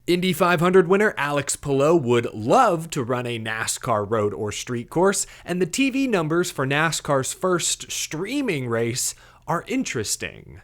Indy 500 winner Alex Palou would love to run a NASCAR road or street course, and the TV numbers for NASCAR's first streaming race are interesting.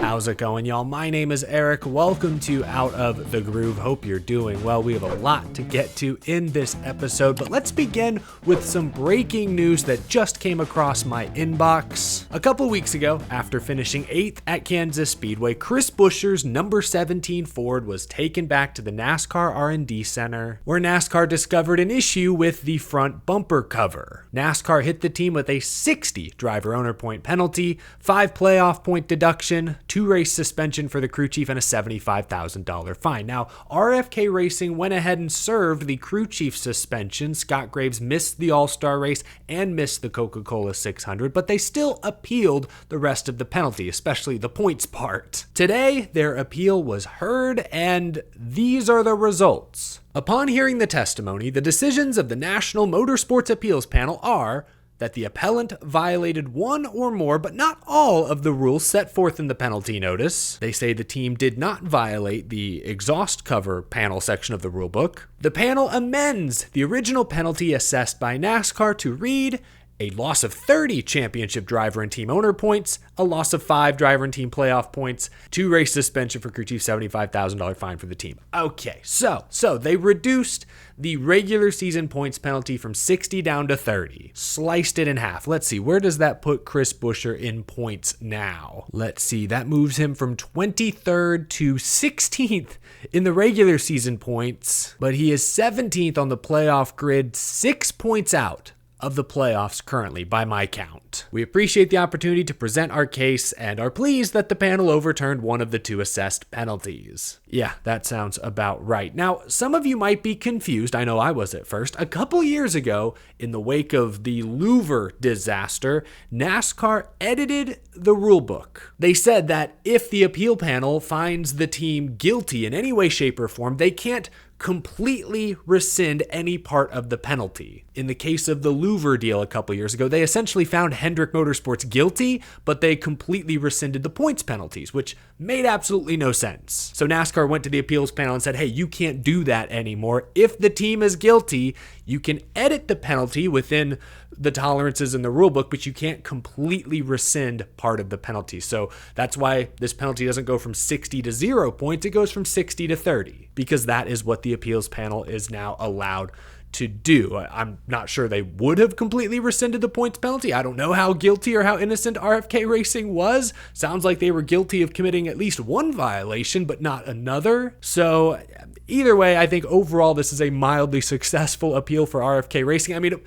How's it going, y'all? My name is Eric. Welcome to Out of the Groove. Hope you're doing well. We have a lot to get to in this episode, but let's begin with some breaking news that just came across my inbox. A couple weeks ago, after finishing 8th at Kansas Speedway, Chris Buescher's number 17 Ford was taken back to the NASCAR R&D Center, where NASCAR discovered an issue with the front bumper cover. NASCAR hit the team with a 60 driver owner point penalty, 5 playoff point deduction, 2 race suspension for the crew chief, and a $75,000 fine. Now, RFK Racing went ahead and served the crew chief suspension. Scott Graves missed the All-Star race and missed the Coca-Cola 600, but they still appealed the rest of the penalty, especially the points part. Today, their appeal was heard, and these are the results. Upon hearing the testimony, the decisions of the National Motorsports Appeals Panel are that the appellant violated one or more, but not all, of the rules set forth in the penalty notice. They say the team did not violate the exhaust cover panel section of the rulebook. The panel amends the original penalty assessed by NASCAR to read a loss of 30 championship driver and team owner points, a loss of 5 driver and team playoff points, 2 race suspension for crew chief, $75,000 fine for the team. Okay, so they reduced the regular season points penalty from 60 down to 30. Sliced it in half. Let's see, where does that put Chris Buescher in points now? Let's see, that moves him from 23rd to 16th in the regular season points, but he is 17th on the playoff grid, 6 points out of the playoffs currently, by my count. We appreciate the opportunity to present our case and are pleased that the panel overturned one of the 2 assessed penalties. Yeah, that sounds about right. Now, some of you might be confused. I know I was at first. A couple years ago, in the wake of the Louver disaster, NASCAR edited the rulebook. They said that if the appeal panel finds the team guilty in any way, shape, or form, they can't completely rescind any part of the penalty. In the case of the Louver deal a couple years ago, they essentially found Hendrick Motorsports guilty, but they completely rescinded the points penalties, which made absolutely no sense. So NASCAR went to the appeals panel and said, hey, you can't do that anymore. If the team is guilty, you can edit the penalty within the tolerances in the rulebook, but you can't completely rescind part of the penalty. So that's why this penalty doesn't go from 60 to 0 points. It goes from 60 to 30, because that is what the appeals panel is now allowed to do. I'm not sure they would have completely rescinded the points penalty. I don't know how guilty or how innocent RFK Racing was. Sounds like they were guilty of committing at least one violation, but not another. So either way, I think overall this is a mildly successful appeal for RFK Racing. I mean,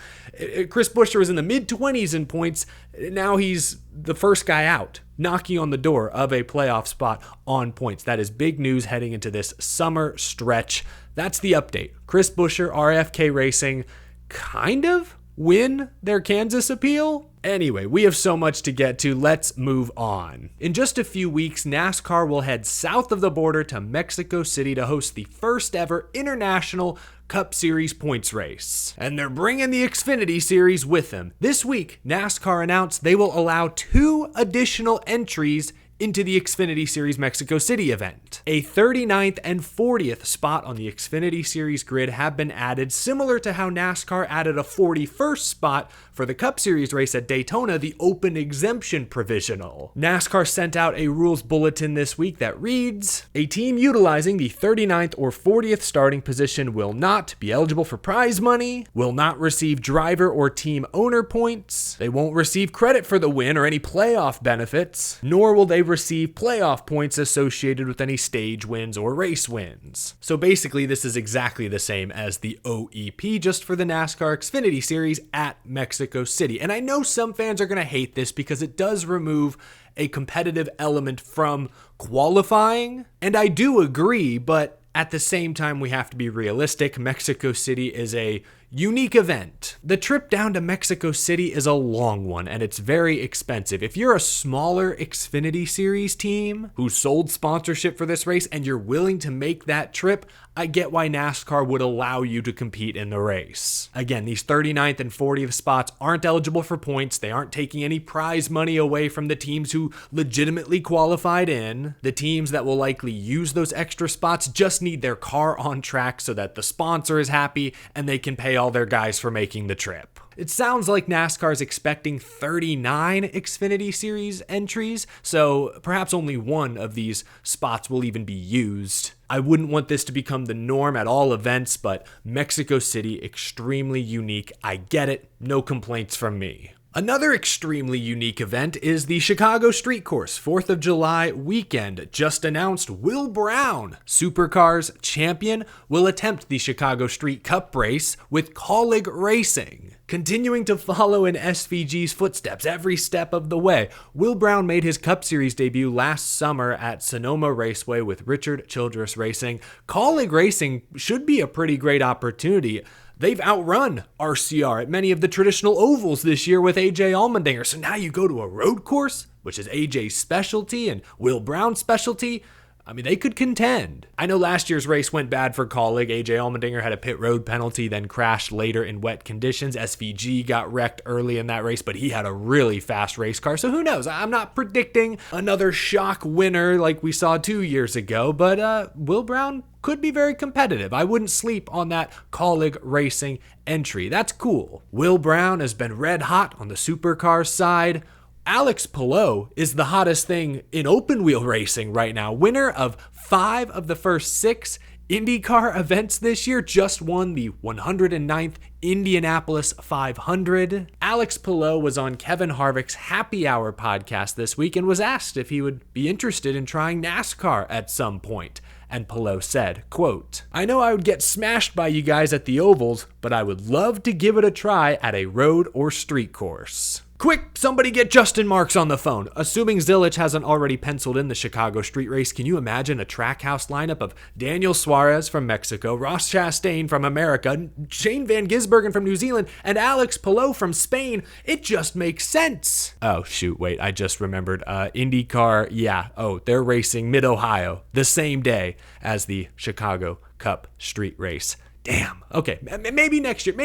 Chris Buescher was in the mid-20s in points. Now he's the first guy out, knocking on the door of a playoff spot on points. That is big news heading into this summer stretch. That's the update. Chris Buescher, RFK Racing, kind of win their Kansas appeal? Anyway, we have so much to get to. Let's move on. In just a few weeks, NASCAR will head south of the border to Mexico City to host the first ever International Cup Series points race. And they're bringing the Xfinity Series with them. This week, NASCAR announced they will allow 2 additional entries into the Xfinity Series Mexico City event. A 39th and 40th spot on the Xfinity Series grid have been added, similar to how NASCAR added a 41st spot for the Cup Series race at Daytona, the open exemption provisional. NASCAR sent out a rules bulletin this week that reads, a team utilizing the 39th or 40th starting position will not be eligible for prize money, will not receive driver or team owner points, they won't receive credit for the win or any playoff benefits, nor will they receive playoff points associated with any stage wins or race wins. So basically, this is exactly the same as the OEP, just for the NASCAR Xfinity Series at Mexico City. And I know some fans are going to hate this because it does remove a competitive element from qualifying. And I do agree, but at the same time, we have to be realistic. Mexico City is a Unique event. The trip down to Mexico City is a long one and it's very expensive. If you're a smaller Xfinity Series team who sold sponsorship for this race and you're willing to make that trip, I get why NASCAR would allow you to compete in the race. Again, these 39th and 40th spots aren't eligible for points. They aren't taking any prize money away from the teams who legitimately qualified in. The teams that will likely use those extra spots just need their car on track so that the sponsor is happy and they can pay all their guys for making the trip. It sounds like NASCAR is expecting 39 Xfinity Series entries, so perhaps only one of these spots will even be used. I wouldn't want this to become the norm at all events, but Mexico City, extremely unique. I get it, no complaints from me. Another extremely unique event is the Chicago Street Course 4th of July weekend. Just announced Will Brown, Supercars champion, will attempt the Chicago Street Cup race with Cred Racing. Continuing to follow in SVG's footsteps every step of the way, Will Brown made his Cup Series debut last summer at Sonoma Raceway with Richard Childress Racing. Cred Racing should be a pretty great opportunity. They've outrun RCR at many of the traditional ovals this year with AJ Allmendinger. So now you go to a road course, which is AJ's specialty and Will Brown's specialty. I mean, they could contend. I know last year's race went bad for Cred. AJ Allmendinger had a pit road penalty, then crashed later in wet conditions. SVG got wrecked early in that race, but he had a really fast race car. So who knows? I'm not predicting another shock winner like we saw 2 years ago, but Will Brown could be very competitive. I wouldn't sleep on that Cred Racing entry. That's cool. Will Brown has been red hot on the Supercars side. Alex Palou is the hottest thing in open wheel racing right now. Winner of 5 of the first 6 IndyCar events this year, just won the 109th Indianapolis 500. Alex Palou was on Kevin Harvick's Happy Hour podcast this week and was asked if he would be interested in trying NASCAR at some point. And Palou said, quote, "I know I would get smashed by you guys at the ovals, but I would love to give it a try at a road or street course." Quick, somebody get Justin Marks on the phone. Assuming Zilich hasn't already penciled in the Chicago street race, can you imagine a Trackhouse lineup of Daniel Suarez from Mexico, Ross Chastain from America, Shane Van Gisbergen from New Zealand, and Alex Palou from Spain? It just makes sense. Oh, shoot, wait, I just remembered. IndyCar, yeah. Oh, they're racing Mid-Ohio the same day as the Chicago Cup street race. Damn. Okay, maybe next year.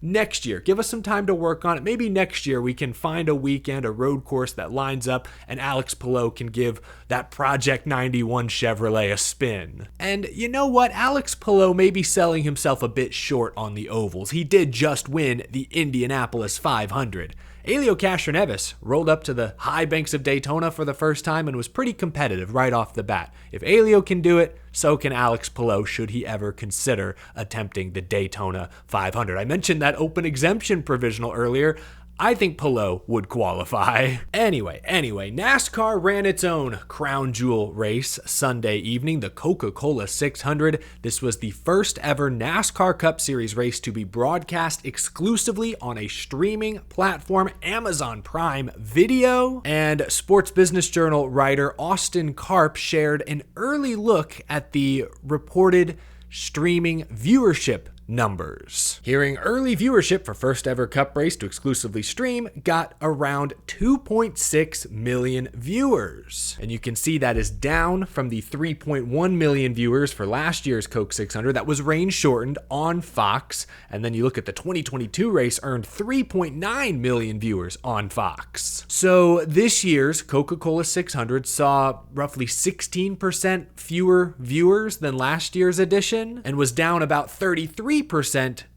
Next year, give us some time to work on it. Maybe next year we can find a weekend, a road course that lines up and Alex Palou can give that Project 91 Chevrolet a spin. And you know what? Alex Palou may be selling himself a bit short on the ovals. He did just win the Indianapolis 500. Helio Castroneves rolled up to the high banks of Daytona for the first time and was pretty competitive right off the bat. If Helio can do it, so can Alex Palou should he ever consider attempting the Daytona 500. I mentioned that open exemption provisional earlier. I think Palou would qualify. Anyway, NASCAR ran its own crown jewel race Sunday evening, the Coca-Cola 600. This was the first ever NASCAR Cup Series race to be broadcast exclusively on a streaming platform, Amazon Prime Video. And Sports Business Journal writer Austin Karp shared an early look at the reported streaming viewership numbers. Hearing early viewership for first ever Cup race to exclusively stream got around 2.6 million viewers. And you can see that is down from the 3.1 million viewers for last year's Coke 600 that was rain shortened on Fox. And then you look at the 2022 race, earned 3.9 million viewers on Fox. So this year's Coca-Cola 600 saw roughly 16% fewer viewers than last year's edition and was down about 33%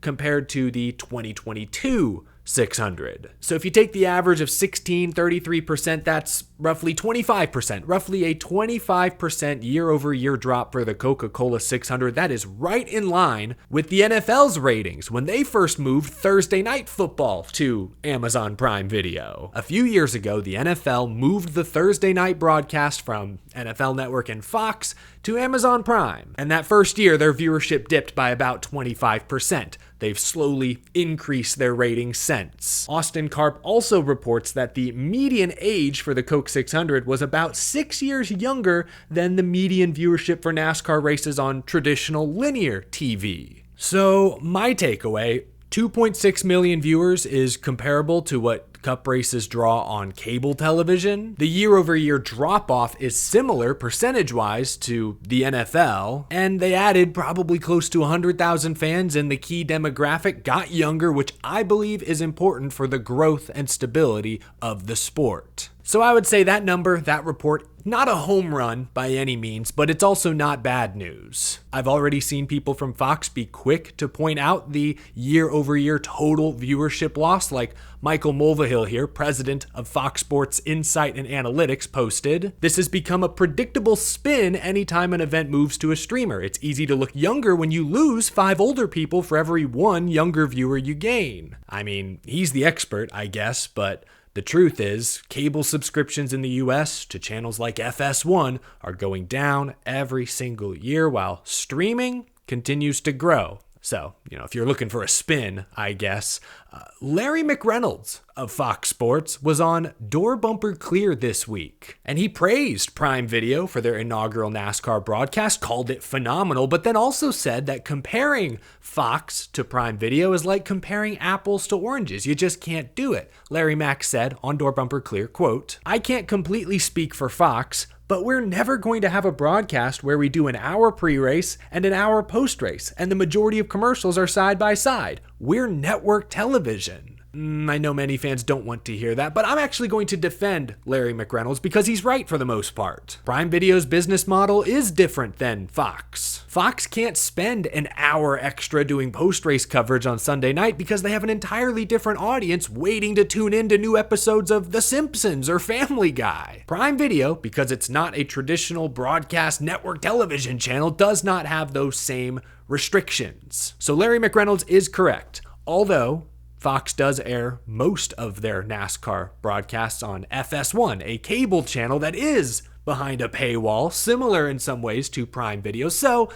compared to the 2022 600. So if you take the average of 33%, that's roughly 25%, roughly a 25% year-over-year drop for the Coca-Cola 600. That is right in line with the NFL's ratings when they first moved Thursday Night Football to Amazon Prime Video. A few years ago, the NFL moved the Thursday night broadcast from NFL Network and Fox to Amazon Prime. And that first year, their viewership dipped by about 25%. They've slowly increased their ratings since. Austin Karp also reports that the median age for the Coke 600 was about 6 years younger than the median viewership for NASCAR races on traditional linear TV. So my takeaway, 2.6 million viewers is comparable to what Cup races draw on cable television. The year-over-year drop-off is similar percentage-wise to the NFL, and they added probably close to 100,000 fans, and the key demographic got younger, which I believe is important for the growth and stability of the sport. So I would say that number, that report, not a home run by any means, but it's also not bad news. I've already seen people from Fox be quick to point out the year-over-year total viewership loss, like Michael Mulvihill here, president of Fox Sports Insight and Analytics, posted. This has become a predictable spin anytime an event moves to a streamer. It's easy to look younger when you lose 5 older people for every 1 younger viewer you gain. I mean, he's the expert, I guess, but the truth is, cable subscriptions in the US to channels like FS1 are going down every single year while streaming continues to grow. So, if you're looking for a spin, I guess, Larry McReynolds of Fox Sports was on Door Bumper Clear this week, and he praised Prime Video for their inaugural NASCAR broadcast, called it phenomenal, but then also said that comparing Fox to Prime Video is like comparing apples to oranges. You just can't do it. Larry Mack said on Door Bumper Clear, quote, "I can't completely speak for Fox, but we're never going to have a broadcast where we do an hour pre-race and an hour post-race, and the majority of commercials are side by side. We're network television." I know many fans don't want to hear that, but I'm actually going to defend Larry McReynolds because he's right for the most part. Prime Video's business model is different than Fox. Fox can't spend an hour extra doing post-race coverage on Sunday night because they have an entirely different audience waiting to tune in to new episodes of The Simpsons or Family Guy. Prime Video, because it's not a traditional broadcast network television channel, does not have those same restrictions. So Larry McReynolds is correct, although Fox does air most of their NASCAR broadcasts on FS1, a cable channel that is behind a paywall, similar in some ways to Prime Video. So,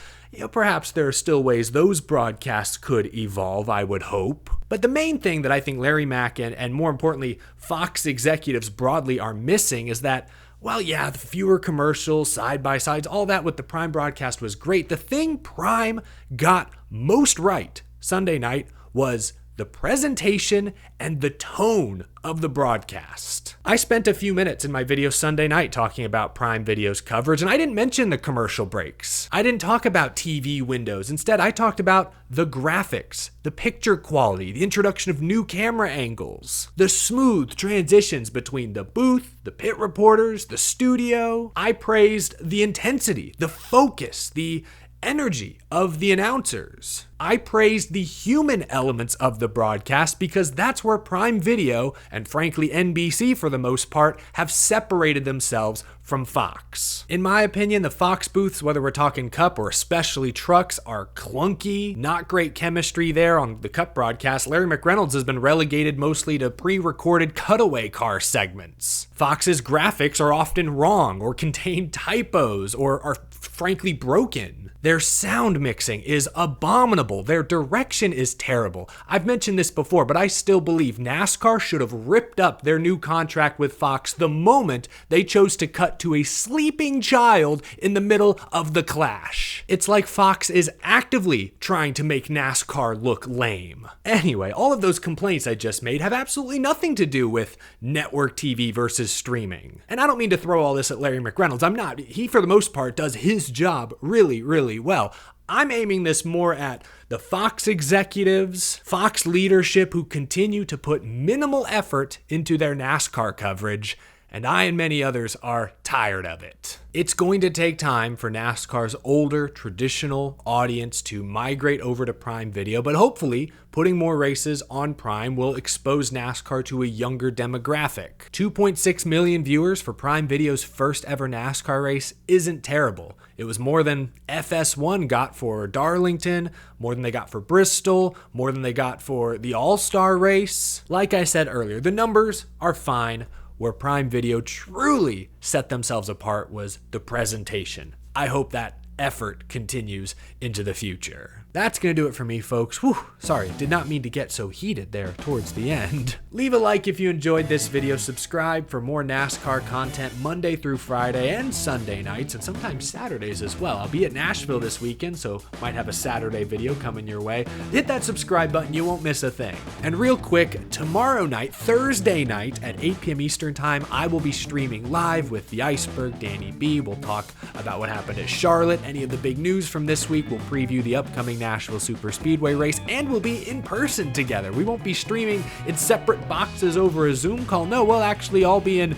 perhaps there are still ways those broadcasts could evolve, I would hope. But the main thing that I think Larry Mack and more importantly, Fox executives broadly are missing is that, well, yeah, the fewer commercials, side-by-sides, all that with the Prime broadcast was great. The thing Prime got most right Sunday night was the presentation and the tone of the broadcast. I spent a few minutes in my video Sunday night talking about Prime Video's coverage, and I didn't mention the commercial breaks. I didn't talk about TV windows. Instead, I talked about the graphics, the picture quality, the introduction of new camera angles, the smooth transitions between the booth, the pit reporters, the studio. I praised the intensity, the focus, the energy of the announcers. I praised the human elements of the broadcast because that's where Prime Video, and frankly NBC for the most part, have separated themselves from Fox. In my opinion, the Fox booths, whether we're talking Cup or especially trucks, are clunky, not great chemistry there on the Cup broadcast. Larry McReynolds has been relegated mostly to pre-recorded cutaway car segments. Fox's graphics are often wrong or contain typos or are frankly broken. Their sound mixing is abominable. Their direction is terrible. I've mentioned this before, but I still believe NASCAR should have ripped up their new contract with Fox the moment they chose to cut to a sleeping child in the middle of the clash. It's like Fox is actively trying to make NASCAR look lame. Anyway, all of those complaints I just made have absolutely nothing to do with network TV versus streaming. And I don't mean to throw all this at Larry McReynolds. I'm not. He, for the most part, does his job really, really well. I'm aiming this more at the Fox executives, Fox leadership who continue to put minimal effort into their NASCAR coverage, and I and many others are tired of it. It's going to take time for NASCAR's older, traditional audience to migrate over to Prime Video, but hopefully putting more races on Prime will expose NASCAR to a younger demographic. 2.6 million viewers for Prime Video's first ever NASCAR race isn't terrible. It was more than FS1 got for Darlington, more than they got for Bristol, more than they got for the All-Star race. Like I said earlier, the numbers are fine. Where Prime Video truly set themselves apart was the presentation. I hope that effort continues into the future. That's going to do it for me, folks. Whew, sorry, did not mean to get so heated there towards the end. Leave a like if you enjoyed this video. Subscribe for more NASCAR content Monday through Friday and Sunday nights, and sometimes Saturdays as well. I'll be at Nashville this weekend, so might have a Saturday video coming your way. Hit that subscribe button, you won't miss a thing. And real quick, tomorrow night, Thursday night at 8 p.m. Eastern Time, I will be streaming live with The Iceberg, Danny B. We'll talk about what happened at Charlotte, any of the big news from this week. We'll preview the upcoming Nashville Super Speedway race, and we'll be in person together. We won't be streaming in separate boxes over a Zoom call. No, we'll actually all be in,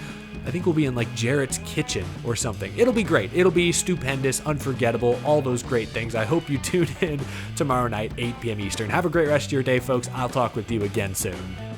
I think we'll be in like Jarrett's kitchen or something. It'll be great. It'll be stupendous, unforgettable, all those great things. I hope you tune in tomorrow night, 8 p.m. Eastern. Have a great rest of your day, folks. I'll talk with you again soon.